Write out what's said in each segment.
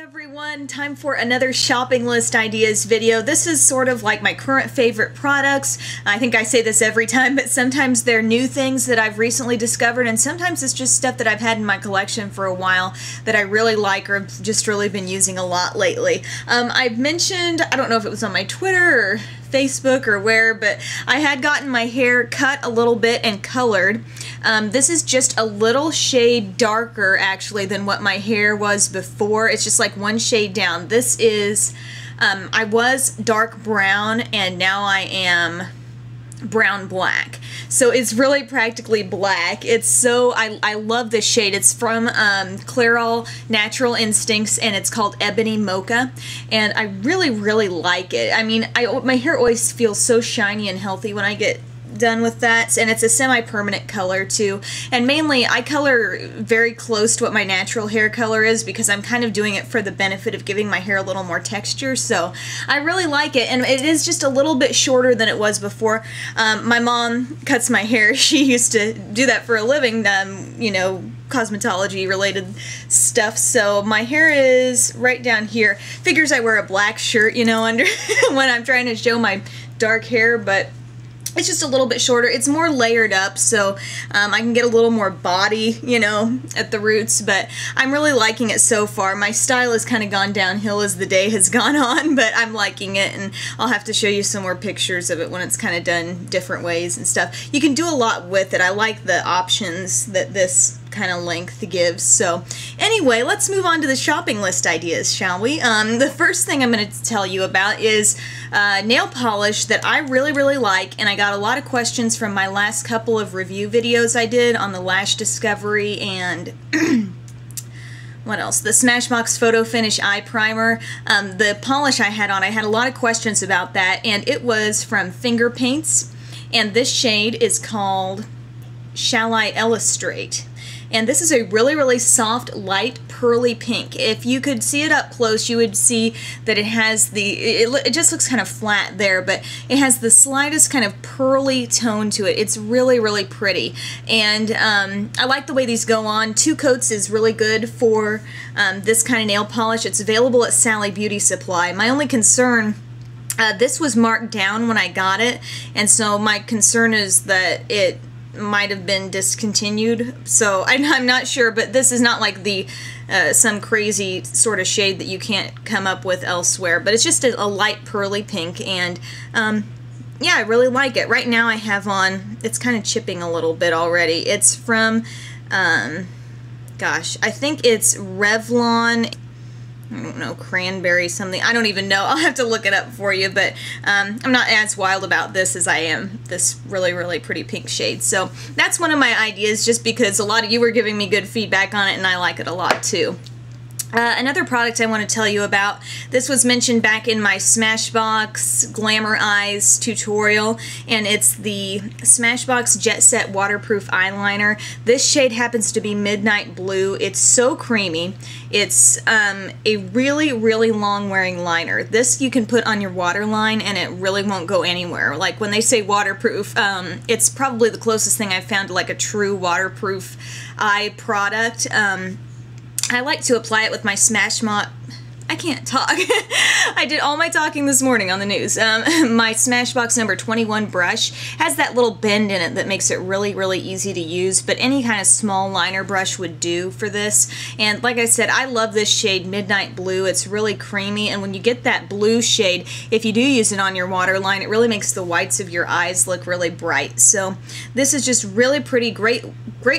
Everyone, time for another shopping list ideas video. This is sort of like my current favorite products. I think I say this every time, but sometimes they're new things that I've recently discovered, and sometimes it's just stuff that I've had in my collection for a while that I really like or have just really been using a lot lately. I've mentioned, I don't know if it was on my Twitter or Facebook or where, but I had gotten my hair cut a little bit and colored. This is just a little shade darker actually than what my hair was before. It's just like one shade down. This is, I was dark brown and now I am brown black. So it's really practically black. It's so, I love this shade. It's from Clairol Natural Instincts and it's called Ebony Mocha. And I really, really like it. I mean, my hair always feels so shiny and healthy when I get done with that, and it's a semi-permanent color too, and mainly I color very close to what my natural hair color is because I'm kind of doing it for the benefit of giving my hair a little more texture, so I really like it, and it is just a little bit shorter than it was before. My mom cuts my hair. She used to do that for a living, you know, cosmetology related stuff, so my hair is right down here. Figures I wear a black shirt, you know, under when I'm trying to show my dark hair, but it's just a little bit shorter. It's more layered up, so I can get a little more body, you know, at the roots, but I'm really liking it so far. My style has kind of gone downhill as the day has gone on, but I'm liking it, and I'll have to show you some more pictures of it when it's kind of done different ways and stuff. You can do a lot with it. I like the options that this kind of length gives. So anyway, let's move on to the shopping list ideas, shall we? The first thing I'm going to tell you about is nail polish that I really, really like, and I got a lot of questions from my last couple of review videos I did on the Lash Discovery and what else? The Smashbox Photo Finish Eye Primer. The polish I had on, I had a lot of questions about that, and it was from Finger Paints, and this shade is called Shall I Illustrate? And this is a really, really soft, light, pearly pink. If you could see it up close, you would see that it has the, it just looks kind of flat there, but it has the slightest kind of pearly tone to it. It's really, really pretty. And I like the way these go on. 2 coats is really good for this kind of nail polish. It's available at Sally Beauty Supply. My only concern, this was marked down when I got it, and so my concern is that it might have been discontinued, so I'm not sure, but this is not like the some crazy sort of shade that you can't come up with elsewhere, but it's just a light pearly pink, and yeah, I really like it. Right now I have on, it's kind of chipping a little bit already. It's from gosh, I think it's Revlon, I don't know, cranberry something. I don't even know. I'll have to look it up for you, but I'm not as wild about this as I am this really, really pretty pink shade. So that's one of my ideas, just because a lot of you were giving me good feedback on it, and I like it a lot too. Another product I want to tell you about, this was mentioned back in my Smashbox Glamour Eyes tutorial, and it's the Smashbox Jet Set Waterproof Eyeliner. This shade happens to be Midnight Blue. It's so creamy. It's a really, really long wearing liner. This you can put on your waterline and it really won't go anywhere. Like when they say waterproof, it's probably the closest thing I've found to like a true waterproof eye product. I like to apply it with my I can't talk. I did all my talking this morning on the news. My Smashbox number 21 brush has that little bend in it that makes it really, really easy to use, but any kind of small liner brush would do for this. And like I said, I love this shade Midnight Blue. It's really creamy, and when you get that blue shade, if you do use it on your waterline, it really makes the whites of your eyes look really bright. So this is just really pretty, great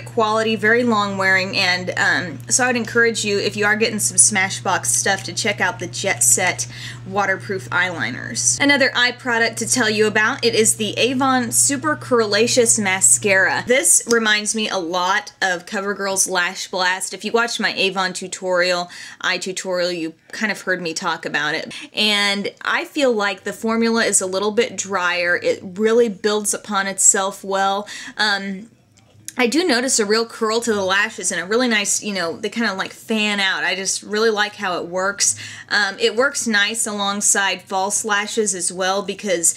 quality, very long wearing, and so I would encourage you, if you are getting some Smashbox stuff, to check out the Jet Set waterproof eyeliners. Another eye product to tell you about, it is the Avon Super Curlacious Mascara. This reminds me a lot of CoverGirl's Lash Blast. If you watched my Avon tutorial, eye tutorial, you kind of heard me talk about it. And I feel like the formula is a little bit drier. It really builds upon itself well. I do notice a real curl to the lashes and a really nice, you know, they kind of like fan out. I just really like how it works. It works nice alongside false lashes as well, because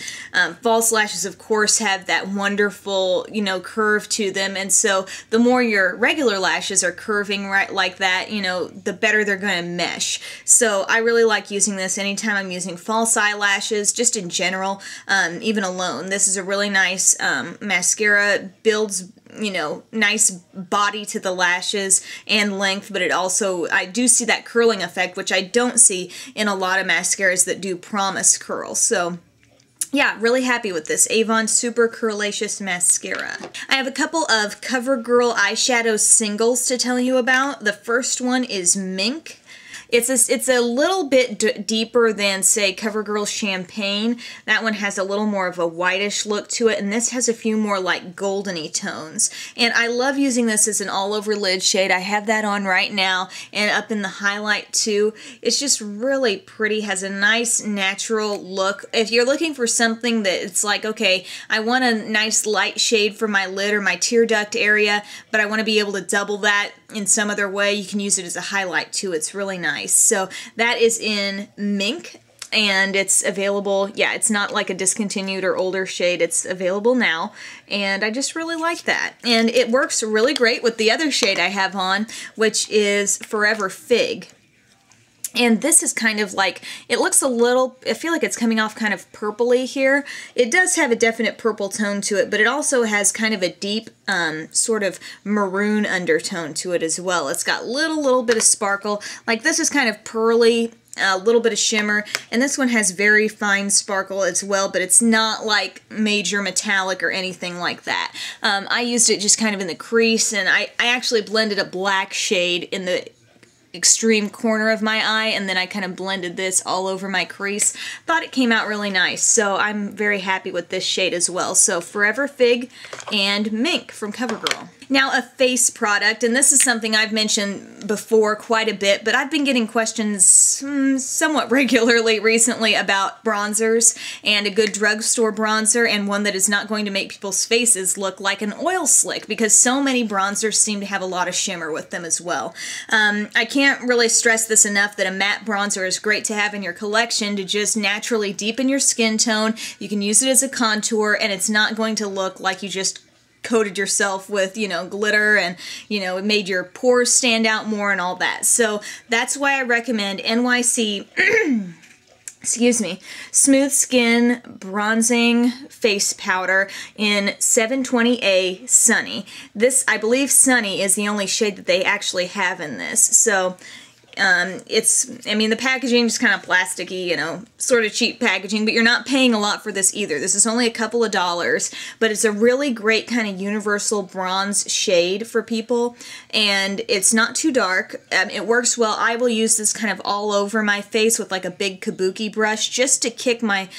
false lashes, of course, have that wonderful, you know, curve to them. And so the more your regular lashes are curving right like that, you know, the better they're going to mesh. So I really like using this anytime I'm using false eyelashes, just in general, even alone. This is a really nice mascara, builds, you know, nice body to the lashes and length, but it also, I do see that curling effect, which I don't see in a lot of mascaras that do promise curl. So yeah, really happy with this Avon Super Curlacious Mascara. I have a couple of CoverGirl eyeshadow singles to tell you about. The first one is Mink. It's a little bit deeper than, say, CoverGirl Champagne. That one has a little more of a whitish look to it, and this has a few more like goldeny tones. And I love using this as an all-over lid shade. I have that on right now, and up in the highlight too. It's just really pretty, has a nice natural look. If you're looking for something that it's like, okay, I want a nice light shade for my lid or my tear duct area, but I want to be able to double that in some other way, you can use it as a highlight too. It's really nice. So that is in Mink, and it's available. Yeah, it's not like a discontinued or older shade. It's available now, and I just really like that. And it works really great with the other shade I have on, which is Forever Fig. And this is kind of like, it looks a little, I feel like it's coming off kind of purpley here. It does have a definite purple tone to it, but it also has kind of a deep sort of maroon undertone to it as well. It's got little bit of sparkle. Like this is kind of pearly, a little bit of shimmer, and this one has very fine sparkle as well, but it's not like major metallic or anything like that. I used it just kind of in the crease, and I actually blended a black shade in the extreme corner of my eye, and then I kind of blended this all over my crease. Thought it came out really nice, so I'm very happy with this shade as well. So Forever Fig and Mink from CoverGirl. Now a face product, and this is something I've mentioned before quite a bit, but I've been getting questions somewhat regularly recently about bronzers, and a good drugstore bronzer, and one that is not going to make people's faces look like an oil slick, because so many bronzers seem to have a lot of shimmer with them as well. I can't really stress this enough that a matte bronzer is great to have in your collection to just naturally deepen your skin tone. You can use it as a contour, and it's not going to look like you just coated yourself with, you know, glitter, and, you know, it made your pores stand out more and all that. So that's why I recommend NYC excuse me, Smooth Skin Bronzing Face Powder in 720A Sunny. This, I believe Sunny is the only shade that they actually have in this. So it's, I mean, the packaging is kind of plasticky, you know, sort of cheap packaging, but you're not paying a lot for this either. This is only a couple of dollars, but it's a really great kind of universal bronze shade for people, and it's not too dark. It works well. I will use this kind of all over my face with like a big kabuki brush just to kick my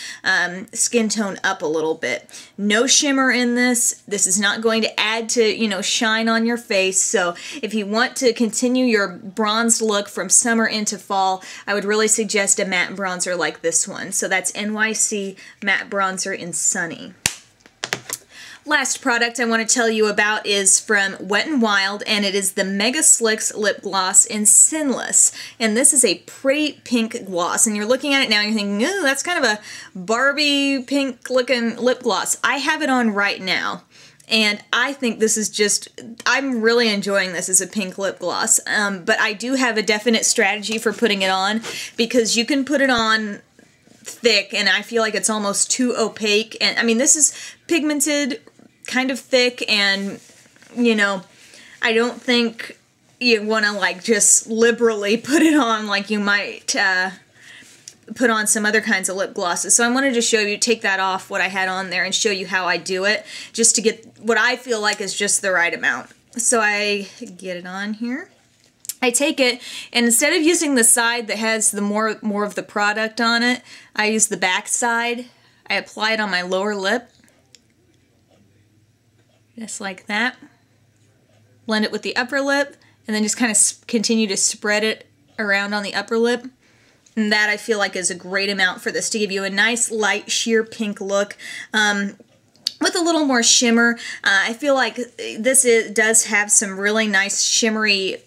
skin tone up a little bit. No shimmer in this. This is not going to add to, you know, shine on your face. So if you want to continue your bronzed look from summer into fall, I would really suggest a matte bronzer like this one. So that's NYC Matte Bronzer in Sunny. Last product I want to tell you about is from Wet n Wild, and it is the Mega Slicks Lip Gloss in Sinless. And this is a pretty pink gloss, and you're looking at it now and you're thinking, ooh, that's kind of a Barbie pink looking lip gloss. I have it on right now, and I think this is just, I'm really enjoying this as a pink lip gloss, but I do have a definite strategy for putting it on, because you can put it on thick and I feel like it's almost too opaque. And I mean, this is pigmented, kind of thick, and, you know, I don't think you want to like just liberally put it on like you might put on some other kinds of lip glosses. So I wanted to show you, take that off what I had on there and show you how I do it, just to get what I feel like is just the right amount. So I get it on here. I take it, and instead of using the side that has the more of the product on it, I use the back side. I apply it on my lower lip, just like that. Blend it with the upper lip, and then just kind of continue to spread it around on the upper lip. And that I feel like is a great amount for this to give you a nice light sheer pink look. with a little more shimmer. I feel like this does have some really nice shimmery,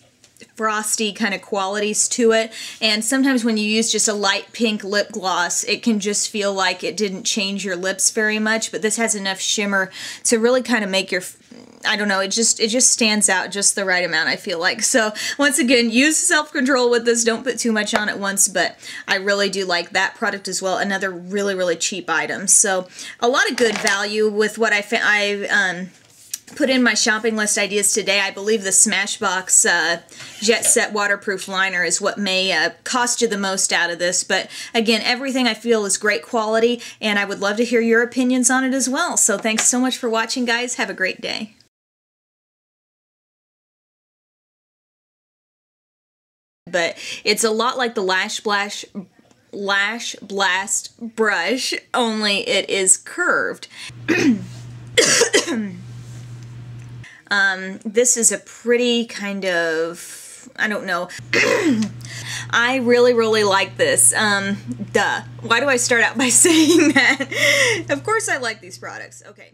frosty kind of qualities to it, and sometimes when you use just a light pink lip gloss, it can just feel like it didn't change your lips very much, but this has enough shimmer to really kind of make your, I don't know, it just stands out just the right amount, I feel like. So once again, use self-control with this. Don't put too much on at once, but I really do like that product as well. Another really cheap item. So a lot of good value with what I put in my shopping list ideas today. I believe the Smashbox Jet Set Waterproof Liner is what may cost you the most out of this. But again, everything I feel is great quality, and I would love to hear your opinions on it as well. So thanks so much for watching, guys. Have a great day. But it's a lot like the Lash Blast brush, only it is curved. This is a pretty kind of, I don't know. I really like this. Duh. Why do I start out by saying that? Of course I like these products. Okay.